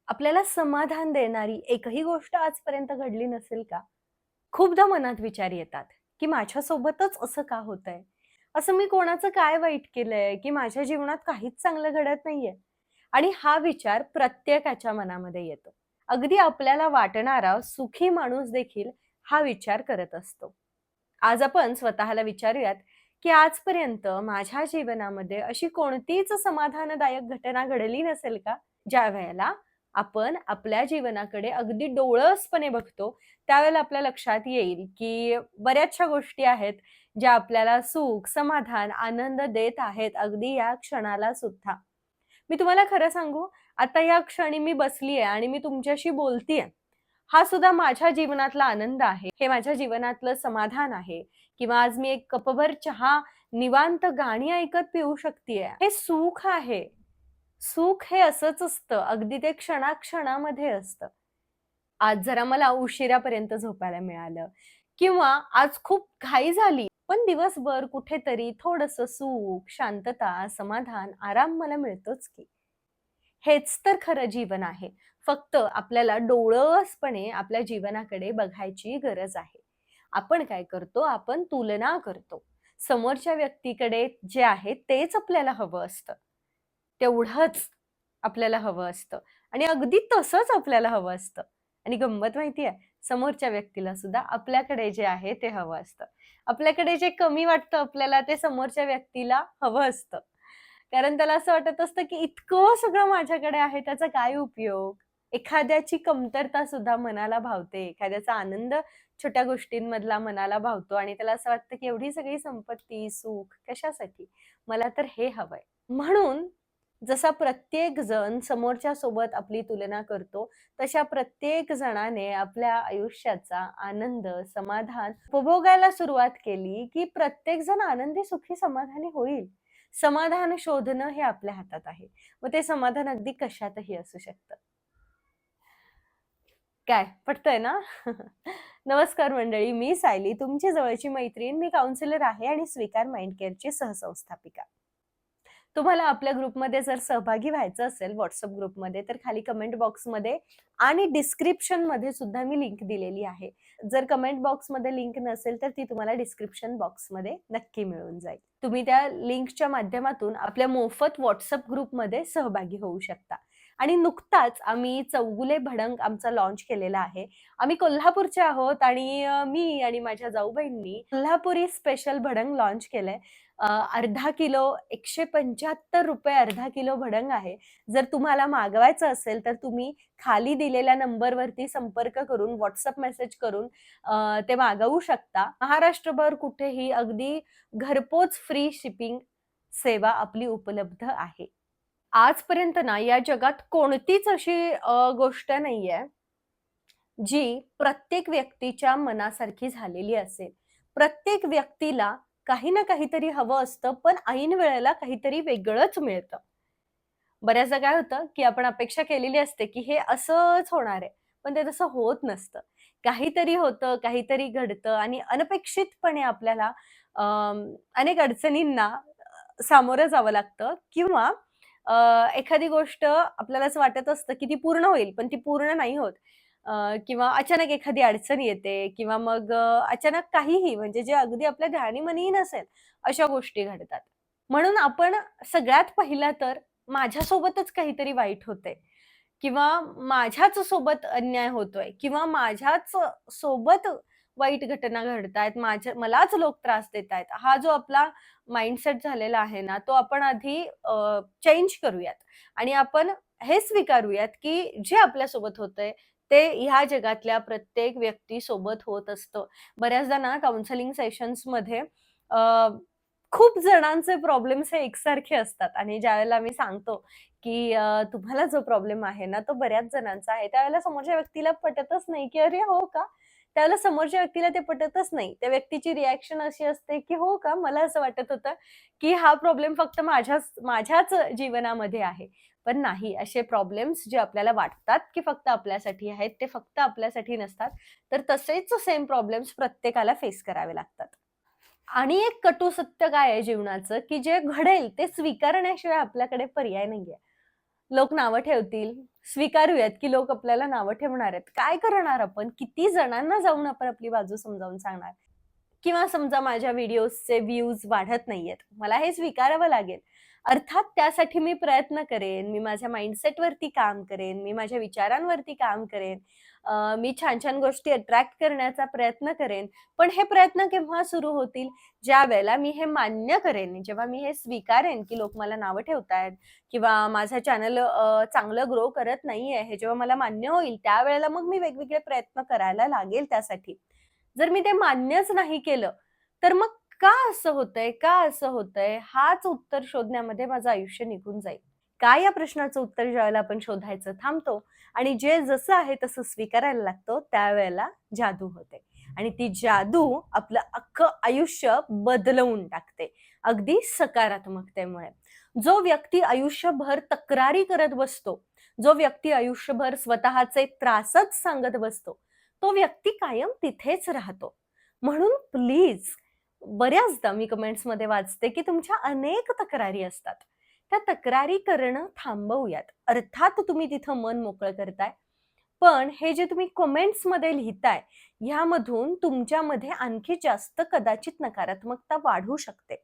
आपल्याला समाधान देणारी एकही गोष्ट आजपर्यंत घडली नसेल का? खूपदा मनात विचार येतात, की माझ्यासोबतच असं का होतंय? असं मी कोणाचं काय वाईट केलंय, की माझ्या जीवनात काहीच चांगलं घडत नाहीये? आणि हा विचार प्रत्येकाच्या मनामध्ये येतो. अगदी आपल्याला वाटणारा सुखी माणूस देखील हा विचार करत असतो. आज आपण स्वतःला विचारूयात, की आजपर्यंत माझ्या जीवनामध्ये अशी कोणतीच समाधानदायक घटना घडली नसेल का? ज्या वेळेला आपण आपल्या जीवनाकडे अगदी डोळसपणे बघतो, त्यावेळेला आपल्या लक्षात येईल, की बऱ्याचशा गोष्टी आहेत, ज्या आपल्याला सुख, समाधान, आनंद देत आहेत, अगदी या क्षणाला सुद्धा. मी तुम्हाला खरं सांगू, आता या क्षणी मी बसलीये आणि मी तुमच्याशी बोलतीये. हा सुद्धा माझ्या जीवनातला आनंद आहे. हे माझ्या जीवनातलं समाधान आहे किंवा आज मी एक कपभर चहा निवांत गाणी ऐकत पिऊ शकतीये. हे सुख आहे. सुख हे असंच असतं. अगदी ते क्षणाक्षणामध्ये असतं. आज जरा मला उशिरापर्यंत झोपायला मिळालं किंवा आज खूप घाई झाली, पण दिवसभर कुठेतरी थोडंसं सुख, शांतता, समाधान, आराम मला मिळतोच की. हेच तर खरं जीवन आहे. फक्त आपल्याला डोळसपणे आपल्या जीवनाकडे बघायची गरज आहे. आपण काय करतो? आपण तुलना करतो. समोरच्या व्यक्तीकडे जे आहे तेच आपल्याला हवं असतं. तेवढंच आपल्याला हवं असतं आणि अगदी तसंच आपल्याला हवं असतं. आणि गंमत माहिती आहे, समोरच्या व्यक्तीला सुद्धा आपल्याकडे जे आहे ते हवं असतं. आपल्याकडे जे कमी वाटतं आपल्याला ते समोरच्या व्यक्तीला हवं असतं. कारण त्याला असं वाटत असतं, की इतकं सगळं माझ्याकडे आहे त्याचा काय उपयोग? एखाद्याची कमतरता सुद्धा मनाला भावते. एखाद्याचा आनंद छोट्या गोष्टींमधला मनाला भावतो आणि त्याला असं वाटतं, की एवढी सगळी संपत्ती, सुख कशासाठी? मला तर हे हवंय. म्हणून जसा प्रत्येक जण समोरच्या सोबत आपली तुलना करतो, तशा प्रत्येक जणाने आपल्या आयुष्याचा आनंद, समाधान उपभोगायला सुरुवात केली, की प्रत्येक जण आनंदी, सुखी, समाधानी होईल. समाधान शोधणं हे आपल्या हातात आहे. मग ते समाधान अगदी कशातही असू शकतं. काय पटतंय ना? नमस्कार मंडळी, मी सायली, तुमची जवळची मैत्रीण. मी काउन्सिलर आहे आणि स्वीकार माइंड केअरची सहसंस्थापिका. तुम्हाला आपल्या ग्रुपमध्ये जर सहभागी व्हायचं असेल WhatsApp ग्रुपमध्ये, तर खाली कमेंट बॉक्समध्ये आणि डिस्क्रिप्शनमध्ये सुद्धा मी लिंक दिलेली आहे. जर कमेंट बॉक्समध्ये लिंक नसेल, तर ती तुम्हाला डिस्क्रिप्शन बॉक्समध्ये नक्की मिळून जाईल. तुम्ही त्या लिंकच्या माध्यमातून आपल्या मोफत WhatsApp ग्रुपमध्ये सहभागी होऊ शकता. आणि नुकताच आम्ही चौगुले भडंग आमचा लॉन्च केलेला आहे. आम्ही कोल्हापूरचे आहोत आणि मी आणि माझ्या जाऊबाईंनी कोल्हापुरी स्पेशल भडंग लॉन्च केलंय. अर्धा किलो ₹175 अर्धा किलो भडंग आहे. जर तुम्हाला मागवायचं असेल, तर तुम्ही खाली दिलेल्या नंबरवरती संपर्क करून, WhatsApp मेसेज करून ते मागवू शकता. महाराष्ट्रभर कुठेही अगदी घरपोच फ्री शिपिंग सेवा आपली उपलब्ध आहे. आजपर्यंत ना या जगात कोणतीच अशी गोष्ट नाहीये, जी प्रत्येक व्यक्तीच्या मनासारखी झालेली असेल. प्रत्येक व्यक्तीला काही ना काहीतरी हवं असतं, पण ऐन वेळेला काहीतरी वेगळंच मिळतं. बऱ्याचदा काय होतं, की आपण अपेक्षा केलेली असते, की हे असंच होणार आहे. पण ते तसं होत नसतं. काहीतरी होतं, काहीतरी घडतं आणि अनपेक्षितपणे आपल्याला अनेक अडचणींना सामोरं जावं लागतं किंवा एखादी गोष्ट आपल्याला असं वाटत असतं, की ती पूर्ण होईल, पण ती पूर्ण नाही होत. किंवा अचानक एखादी अडचण येते किंवा मग अचानक काहीही म्हणजे जे अगदी आपल्या ध्यानीमनीही नसेल, अशा गोष्टी घडतात. म्हणून आपण सगळ्यात पहिला तर माझ्यासोबतच काहीतरी वाईट होतंय किंवा माझ्याच सोबत अन्याय होतोय किंवा माझ्याच सोबत वाईट घटना घडतायत, मलाच लोक त्रास देतायत. हा जो आपला माइंडसेट झालेला आहे ना, तो आपण आधी चेंज करूयात आणि आपण हे स्वीकारूयात, की जे आपल्यासोबत होतंय ते ह्या जगातल्या प्रत्येक व्यक्तीसोबत होत असतं. बऱ्याचदा ना काउन्सिलिंग सेशन्समध्ये खूप जणांचे प्रॉब्लेम्स हे एकसारखे असतात आणि ज्यावेळेला मी सांगतो, की तुम्हाला जो प्रॉब्लेम आहे ना, तो बऱ्याच जणांचा आहे. त्यावेळेला समोरच्या व्यक्तीला पटतच नाही, की "अरे हो का?" त्यावेळेला समोरच्या व्यक्तीला ते पटतच नाही. त्या व्यक्तीची रिएक्शन अशी असते, की "हो का? मला असं वाटत होतं, की हा प्रॉब्लेम फक्त माझ्याच जीवनामध्ये आहे." पण नाही, असे प्रॉब्लेम्स जे आपल्याला वाटतात, की फक्त आपल्यासाठी आहेत, ते फक्त आपल्यासाठी नसतात. तर तसेच सेम प्रॉब्लेम्स प्रत्येकाला फेस करावे लागतात. आणि एक कटू सत्य काय आहे जीवनाचं, की जे घडेल ते स्वीकारण्याशिवाय आपल्याकडे पर्याय नाहीये. लोक नावं ठेवतील, स्वीकारूयात की लोक आपल्याला नावं ठेवणार आहेत. काय करणार आपण? किती जणांना जाऊन आपण आपली बाजू समजावून सांगणार? किंवा समजा माझ्या व्हिडिओजचे व्ह्यूज वाढत नाहीयेत. मला हे स्वीकारावं लागेल. अर्थात त्यासाठी मी प्रयत्न करेन. मी माझ्या माइंडसेटवरती काम करेन. मी माझ्या विचारांवरती काम करेन. मी छान-छान गोष्टी अट्रॅक्ट करण्याचा प्रयत्न करेन. पण हे प्रयत्न केव्हा सुरू होतील? ज्यावेळेला मी हे मान्य करेन, जेव्हा मी हे स्वीकारेन, की लोक मला नावं ठेवतायत किंवा माझं चॅनल चांगलं ग्रो करत नाहीये, हे जेव्हा मला मान्य होईल, त्यावेळेला मग मी वेगवेगळे प्रयत्न करायला लागेल त्यासाठी. जर मी ते मान्यच नाही केलं, तर मग का असं होतंय? का असं होतंय? हाच उत्तर शोधण्यामध्ये माझं आयुष्य निघून जाईल. का या प्रश्नाचं उत्तर ज्यावेळेला आपण शोधायचं थांबतो आणि जे जसं आहे तसं स्वीकारायला लागतो, त्यावेळेला जादू होते. आणि ती जादू आपलं अख्खं आयुष्य बदलवून टाकते. अगदी सकारात्मकतेमुळे. जो व्यक्ती आयुष्यभर तक्रारी करत बसतो, जो व्यक्ती आयुष्यभर स्वतःचे त्रासच सांगत बसतो, तो व्यक्ती कायम तिथेच राहतो. म्हणून प्लीज बऱ्याचदा मी कमेंट्समध्ये वाचते, की तुमच्या अनेक तक्रारी असतात. त्या तक्रारी करणं थांबवूयात. अर्थात तुम्ही तिथं मन मोकळं करताय. पण हे जे तुम्ही कमेंट्समध्ये लिहिताय, ह्यामधून तुमच्यामध्ये आणखी जास्त कदाचित नकारात्मकता वाढू शकते.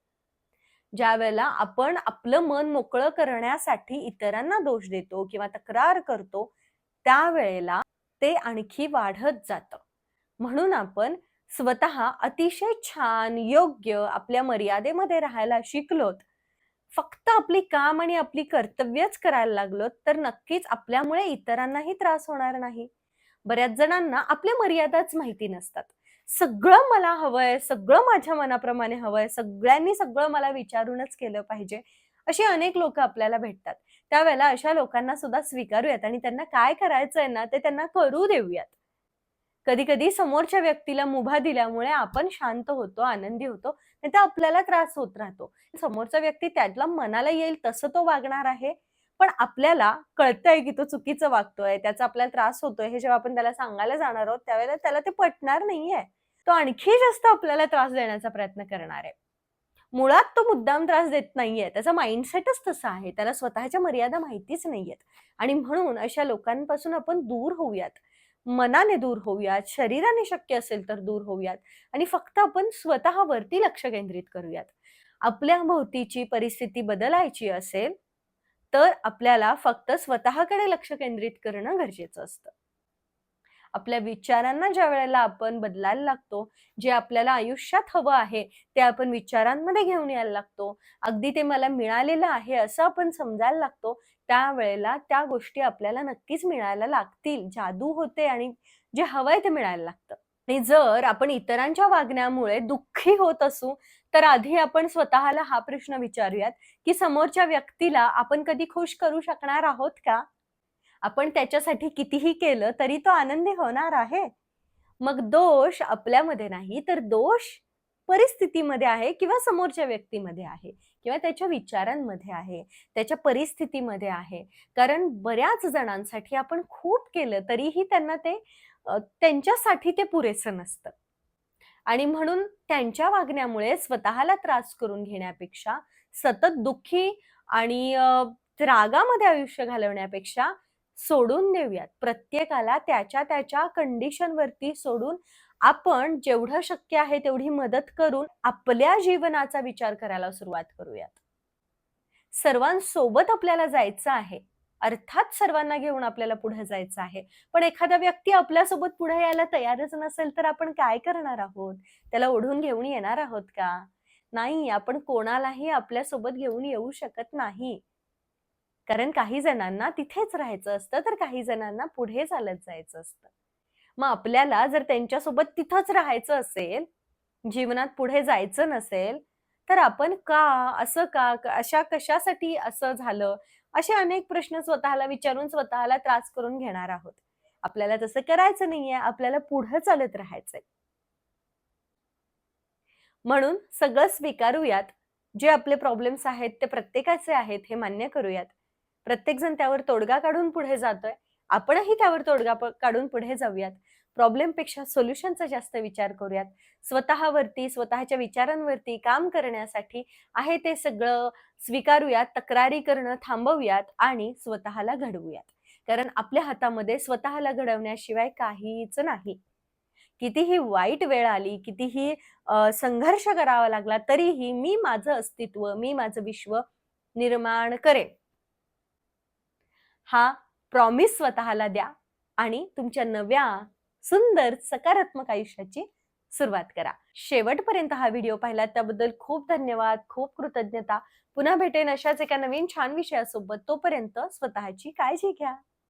ज्यावेळेला आपण आपलं मन मोकळं करण्यासाठी इतरांना दोष देतो किंवा तक्रार करतो, त्यावेळेला ते आणखी वाढत जातं. म्हणून आपण स्वतः अतिशय छान, योग्य आपल्या मर्यादेमध्ये राहायला शिकलोत. फक्त आपली काम आणि आपली कर्तव्यच करायला लागलोत, तर नक्कीच आपल्यामुळे इतरांनाही त्रास होणार नाही. बऱ्याच जणांना आपल्या मर्यादाच माहिती नसतात. सगळं मला हवंय, सगळं माझ्या मनाप्रमाणे हवंय, सगळ्यांनी सगळं मला विचारूनच केलं पाहिजे. अशी अनेक लोकं आपल्याला भेटतात. त्यावेळेला अशा लोकांना सुद्धा स्वीकारूयात आणि त्यांना काय करायचंय ना, ते त्यांना करू देऊयात. कधी-कधी समोरच्या व्यक्तीला मुभा दिल्यामुळे आपण शांत होतो, आनंदी होतो, नाहीतर आपल्याला त्रास होत राहतो. समोरचा व्यक्ती त्याला मनाला येईल तसं तो वागणार आहे. पण आपल्याला कळतंय की तो चुकीचं वागतोय, त्याचा आपल्याला त्रास होतोय, हे जेव्हा आपण त्याला सांगायला जाणार आहोत, त्यावेळेला त्याला ते पटणार नाहीये. तो आणखी जास्त आपल्याला त्रास देण्याचा प्रयत्न करणार आहे. मुळात तो मुद्दाम त्रास देत नाहीये. त्याचा माइंडसेटच तसा आहे. त्याला स्वतःच्या मर्यादा माहितीच नाहीयेत. आणि म्हणून अशा लोकांपासून आपण दूर होऊयात. मनाने दूर होऊयात, शरीराने शक्य असेल तर दूर होऊयात आणि फक्त आपण स्वतःवरती लक्ष केंद्रित करूयात. आपल्या भोवतीची परिस्थिती बदलायची असेल, तर आपल्याला फक्त स्वतःकडे लक्ष केंद्रित करणं गरजेचं असतं. आपल्या विचारांना ज्यावेळेला आपण बदलायला लागतो, जे आपल्याला आयुष्यात हवं आहे, ते आपण विचारांमध्ये घेऊन यायला लागतो. अगदी ते मला मिळालेलं आहे असं आपण समजायला लागतो. त्यावेळेला त्या गोष्टी आपल्याला नक्कीच मिळायला लागतील. जादू होते आणि जे हवंय ते मिळायला लागतं. आणि जर आपण इतरांच्या वागण्यामुळे दुःखी होत असू, तर आधी आपण स्वतःला हा प्रश्न विचारूयात, की समोरच्या व्यक्तीला आपण कधी खुश करू शकणार आहोत का? आपण त्याच्यासाठी कितीही केलं तरी तो आनंदी होणार आहे. मग दोष आपल्यामध्ये नाही, तर दोष परिस्थितीमध्ये आहे किंवा समोरच्या व्यक्तीमध्ये आहे किंवा त्याच्या विचारांमध्ये आहे, त्याच्या परिस्थितीमध्ये आहे. कारण बऱ्याच जणांसाठी आपण खूप केलं तरीही त्यांना ते त्यांच्यासाठी ते पुरेसं नसतं. आणि म्हणून त्यांच्या वागण्यामुळे स्वतःला त्रास करून घेण्यापेक्षा, सतत दुःखी आणि रागामध्ये आयुष्य घालवण्यापेक्षा सोडून देऊयात. प्रत्येकाला त्याच्या कंडिशनवरती सोडून आपण जेवढं शक्य आहे तेवढी मदत करून आपल्या जीवनाचा विचार करायला सुरुवात करूयात. सर्वांसोबत आपल्याला जायचं आहे. अर्थात सर्वांना घेऊन आपल्याला पुढे जायचं आहे. पण एखादा व्यक्ती आपल्यासोबत पुढे यायला तयारच नसेल तर आपण काय करणार आहोत? त्याला ओढून घेऊन येणार आहोत का? नाही, आपण कोणालाही आपल्यासोबत घेऊन येऊ शकत नाही. कारण काही जणांना तिथेच राहायचं असतं, तर काही जणांना पुढे चालत जायचं असतं. मग आपल्याला जर त्यांच्यासोबत तिथंच राहायचं असेल, जीवनात पुढे जायचं नसेल, तर आपण का? असं का? अशा कशासाठी असं झालं? असे अनेक प्रश्न स्वतःला विचारून स्वतःला त्रास करून घेणार आहोत. आपल्याला तसं करायचं नाहीये. आपल्याला पुढे चालत राहायचंय. म्हणून सगळं स्वीकारूयात. जे आपले प्रॉब्लेम्स आहेत ते प्रत्येकाचे आहेत हे मान्य करूयात. प्रत्येकजण त्यावर तोडगा काढून पुढे जातोय. आपणही त्यावर तोडगा काढून पुढे जाऊयात. प्रॉब्लेमपेक्षा सोल्युशनचा जास्त विचार करूयात. स्वतःवरती, स्वतःच्या विचारांवरती काम करण्यासाठी आहे ते सगळं स्वीकारूयात, तक्रारी करणं थांबवूयात आणि स्वतःला घडवूयात. कारण आपल्या हातामध्ये स्वतःला घडवण्याशिवाय काहीच नाही. कितीही वाईट वेळ आली, कितीही संघर्ष करावा लागला, तरीही मी माझं अस्तित्व, मी माझं विश्व निर्माण करेन. हा प्रॉमिस स्वतःला द्या आणि तुमच्या नव्या, सुंदर, सकारात्मक आयुष्याची सुरुवात करा. शेवटपर्यंत हा व्हिडिओ पाहिला त्याबद्दल खूप धन्यवाद, खूप कृतज्ञता. पुन्हा भेटेन अशाच एका नवीन छान विषयासोबत. तोपर्यंत स्वतःची काळजी घ्या.